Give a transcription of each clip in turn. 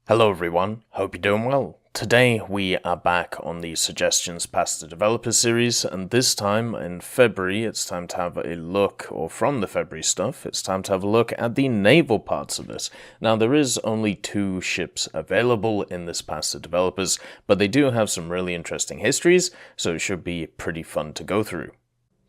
Hello everyone, hope you're doing well. Today we are back on the Suggestions Past the Developer series, and this time in February it's time to have a look, or from the February stuff, it's time to have a look at the naval parts of this. Now there is only 2 ships available in this Past the Developers, but they do have some really interesting histories, so it should be pretty fun to go through.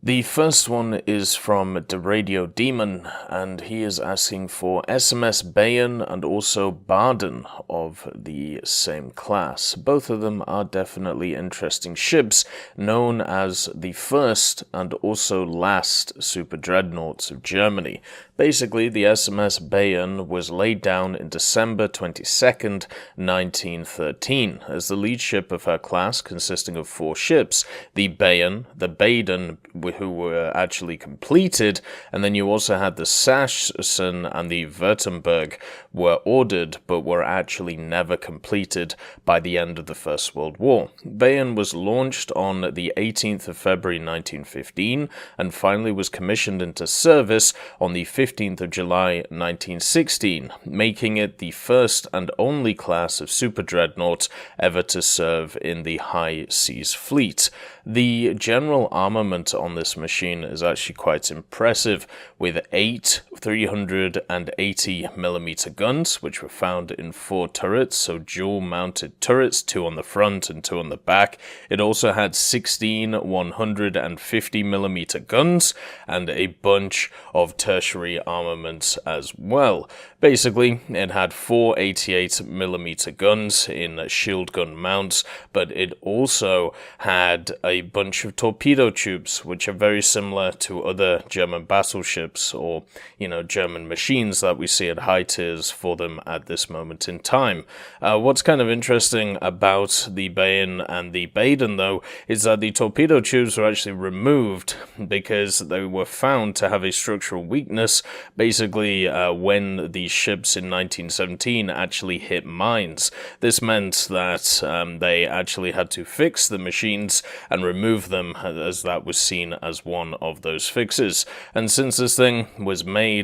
The first one is from the Radio Demon, and he is asking for SMS Bayern and also Baden of the same class. Both of them are definitely interesting ships, known as the first and also last super dreadnoughts of Germany. Basically, the SMS Bayern was laid down in December 22nd, 1913, as the lead ship of her class, consisting of 4 ships, the Bayern, the Baden, who were actually completed, and then you also had the Sachsen and the Württemberg were ordered but were actually never completed by the end of the First World War. Bayern was launched on the 18th of February 1915 and finally was commissioned into service on the 15th of July 1916, making it the first and only class of super dreadnought ever to serve in the High Seas Fleet. The general armament on this machine is actually quite impressive, with 8 380mm guns, which were found in 4 turrets, so dual-mounted turrets, 2 on the front and 2 on the back. It also had 16 150mm guns and a bunch of tertiary armaments as well. Basically, it had 4 88mm guns in shield gun mounts, but it also had a bunch of torpedo tubes, which are very similar to other German battleships or, German machines that we see at high tiers for them at this moment in time. What's kind of interesting about the Bayern and the Baden, though, is that the torpedo tubes were actually removed because they were found to have a structural weakness, basically when the ships in 1917 actually hit mines. This meant that they actually had to fix the machines and remove them, as that was seen as one of those fixes. And since this thing was made,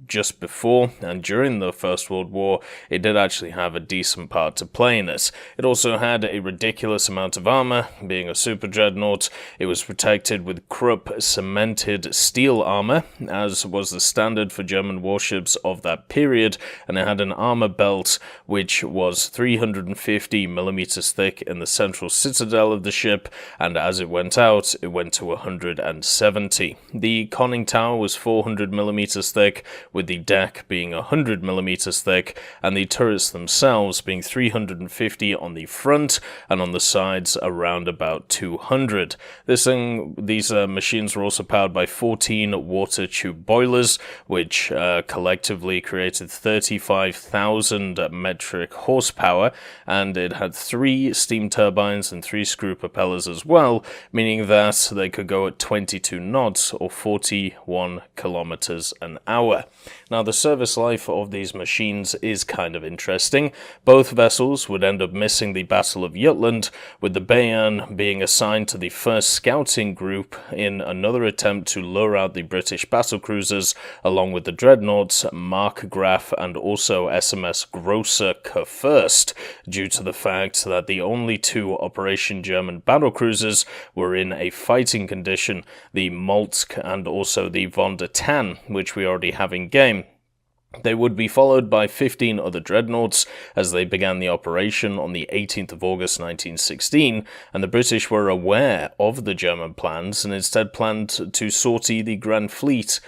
just before and during the First World War, it did actually have a decent part to play in it. It also had a ridiculous amount of armor, being a super dreadnought. It was protected with Krupp cemented steel armor, as was the standard for German warships of that period, and it had an armor belt which was 350mm thick in the central citadel of the ship, and as it went out, it went to 170. The conning tower was 400mm thick, with the deck being 100mm thick, and the turrets themselves being 350 on the front, and on the sides around about 200. These machines were also powered by 14 water tube boilers, which collectively created 35,000 metric horsepower, and it had 3 steam turbines and 3 screw propellers as well, meaning that they could go at 22 knots or 41 kilometers an hour. Now, the service life of these machines is kind of interesting. Both vessels would end up missing the Battle of Jutland, with the Bayern being assigned to the 1st Scouting Group in another attempt to lure out the British battlecruisers, along with the dreadnoughts Markgraf and also SMS Großer Kurfürst, due to the fact that the only 2 Operation German battlecruisers were in a fighting condition, the Moltke and also the Von der Tann, which we already have in game. They would be followed by 15 other dreadnoughts as they began the operation on the 18th of August 1916, and the British were aware of the German plans and instead planned to sortie the Grand Fleet,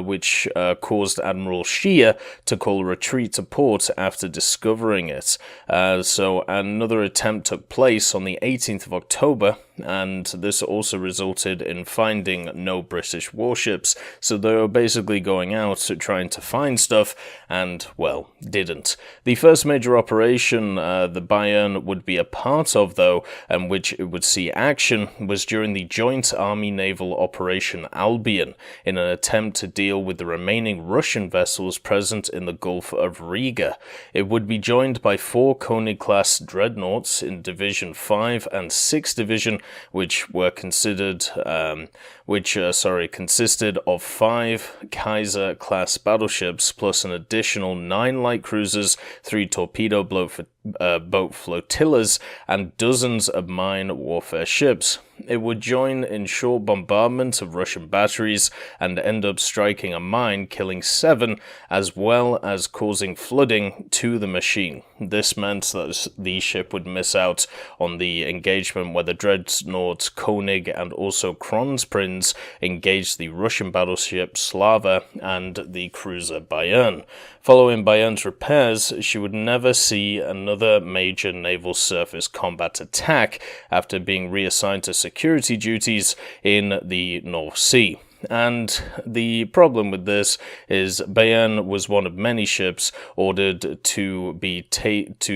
which caused Admiral Scheer to call a retreat to port after discovering it. So another attempt took place on the 18th of October, and this also resulted in finding no British warships, so they were basically going out trying to find stuff, and, well, didn't. The first major operation the Bayern would be a part of, though, and which it would see action, was during the Joint Army-Naval Operation Albion, in an attempt to deal with the remaining Russian vessels present in the Gulf of Riga. It would be joined by 4 König-class dreadnoughts in Division 5 and 6 Division, which were consisted of 5 Kaiser-class battleships plus plus an additional 9 light cruisers, 3 torpedo boat flotillas, and dozens of mine warfare ships. It would join in short bombardment of Russian batteries and end up striking a mine, killing 7, as well as causing flooding to the machine. This meant that the ship would miss out on the engagement where the dreadnought Koenig and also Kronprinz engaged the Russian battleship Slava and the cruiser Bayern. Following Bayern's repairs, she would never see another major naval surface combat attack after being reassigned to security duties in the North Sea. And the problem with this is Bayern was one of many ships ordered to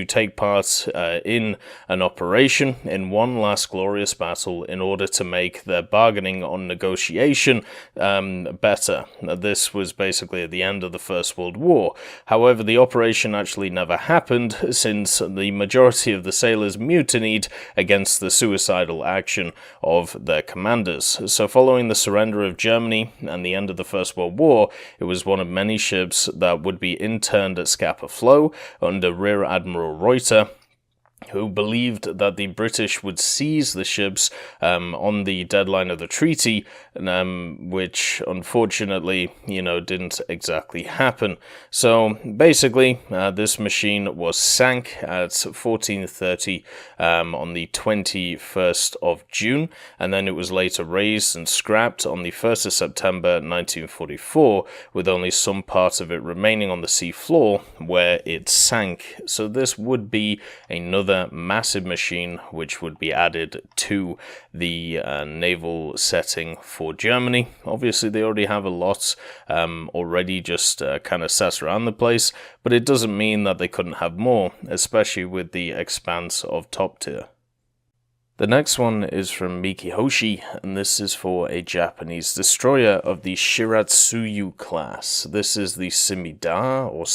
take part in an operation in one last glorious battle in order to make their bargaining on negotiation better. This was basically at the end of the First World War. However, the operation actually never happened since the majority of the sailors mutinied against the suicidal action of their commanders. So following the surrender of Germany and the end of the First World War, it was one of many ships that would be interned at Scapa Flow under Rear Admiral Reuter, who believed that the British would seize the ships on the deadline of the treaty, which unfortunately, didn't exactly happen. So basically, this machine was sank at 14:30 on the 21st of June, and then it was later raised and scrapped on the 1st of September 1944, with only some part of it remaining on the sea floor where it sank. So this would be another massive machine which would be added to the naval setting for Germany. Obviously, they already have a lot already just kind of sat around the place, but it doesn't mean that they couldn't have more, especially with the expanse of top tier. The next one is from Mikihoshi, and this is for a Japanese destroyer of the Shiratsuyu-class. This is the Samidare, or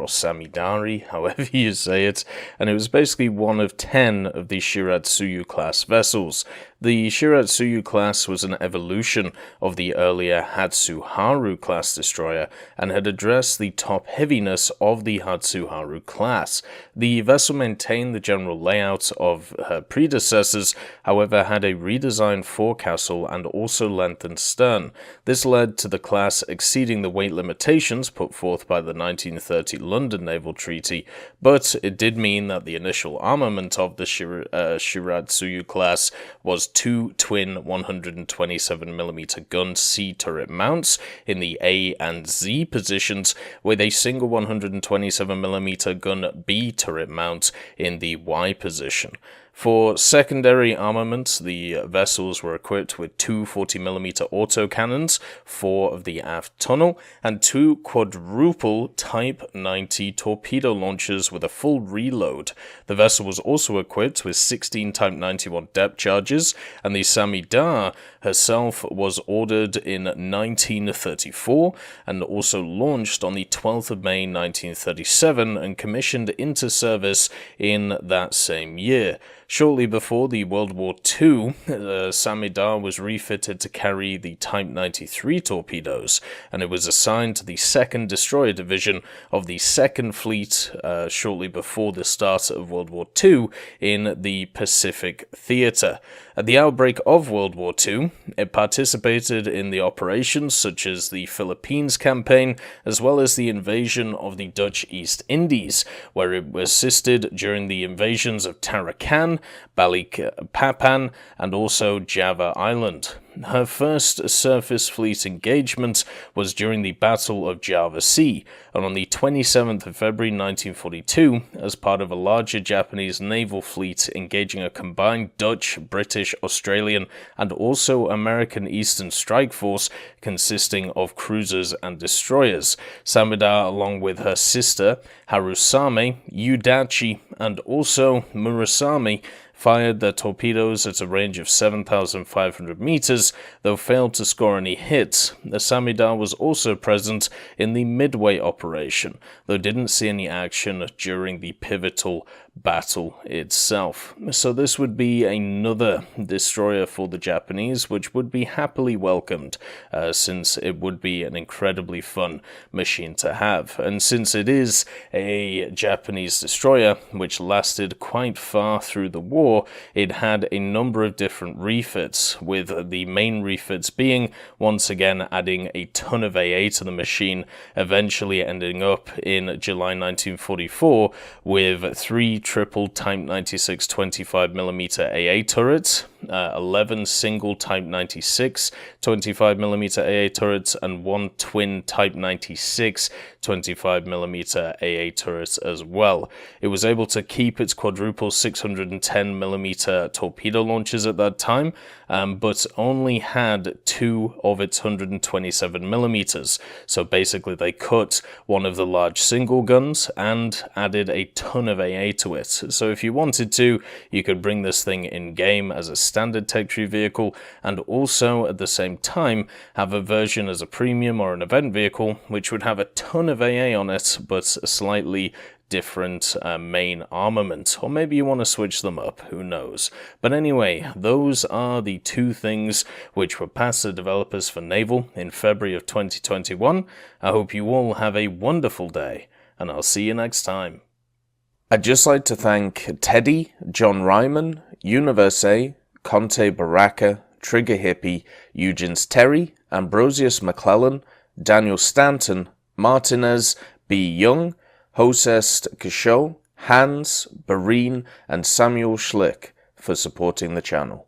Samidare, however you say it, and it was basically one of 10 of the Shiratsuyu-class vessels. The Shiratsuyu-class was an evolution of the earlier Hatsuharu-class destroyer and had addressed the top heaviness of the Hatsuharu-class. The vessel maintained the general layout of her predecessors, however had a redesigned forecastle and also lengthened stern. This led to the class exceeding the weight limitations put forth by the 1930 London Naval Treaty, but it did mean that the initial armament of the Shiratsuyu-class was 2 twin 127mm gun C turret mounts in the A and Z positions, with a single 127mm gun B turret mount in the Y position. For secondary armaments, the vessels were equipped with 2 40mm autocannons, 4 of the aft tunnel, and 2 quadruple Type 90 torpedo launchers with a full reload. The vessel was also equipped with 16 Type 91 depth charges, and the Samidare herself was ordered in 1934 and also launched on the 12th of May 1937 and commissioned into service in that same year. Shortly before the World War II, Samidare was refitted to carry the Type 93 torpedoes, and it was assigned to the 2nd Destroyer Division of the 2nd Fleet shortly before the start of World War II in the Pacific Theatre. At the outbreak of World War II, it participated in the operations such as the Philippines campaign, as well as the invasion of the Dutch East Indies, where it assisted during the invasions of Tarakan, Balikpapan, and also Java Island. Her first surface fleet engagement was during the Battle of Java Sea, and on the 27th of February 1942, as part of a larger Japanese naval fleet engaging a combined Dutch, British, Australian, and also American Eastern Strike Force consisting of cruisers and destroyers. Samidare, along with her sister Harusame, Udachi, and also Murasame, fired their torpedoes at a range of 7,500 meters, though failed to score any hits. The Samidare was also present in the Midway operation, though didn't see any action during the pivotal battle itself. So this would be another destroyer for the Japanese, which would be happily welcomed, since it would be an incredibly fun machine to have. And since it is a Japanese destroyer, which lasted quite far through the war, it had a number of different refits, with the main refits being, once again, adding a ton of AA to the machine, eventually ending up in July 1944 with 3 triple Type 96 25mm AA turrets, 11 single Type 96 25mm AA turrets, and 1 twin Type 96 25mm AA turrets as well. It was able to keep its quadruple 610mm torpedo launchers at that time, but only had 2 of its 127mm. So basically they cut one of the large single guns and added a ton of AA to it. So if you wanted to, you could bring this thing in game as a standard tech tree vehicle, and also at the same time have a version as a premium or an event vehicle which would have a ton of AA on it but a slightly different main armament, or maybe you want to switch them up, who knows. But anyway, those are the 2 things which were passed to developers for Naval in February of 2021. I hope you all have a wonderful day, and I'll see you next time. I'd just like to thank Teddy, John Ryman, Universe, Conte Baraka, Trigger Hippie, Eugens Terry, Ambrosius McClellan, Daniel Stanton, Martinez, B. Young, Hosest Kishore, Hans, Bareen, and Samuel Schlick for supporting the channel.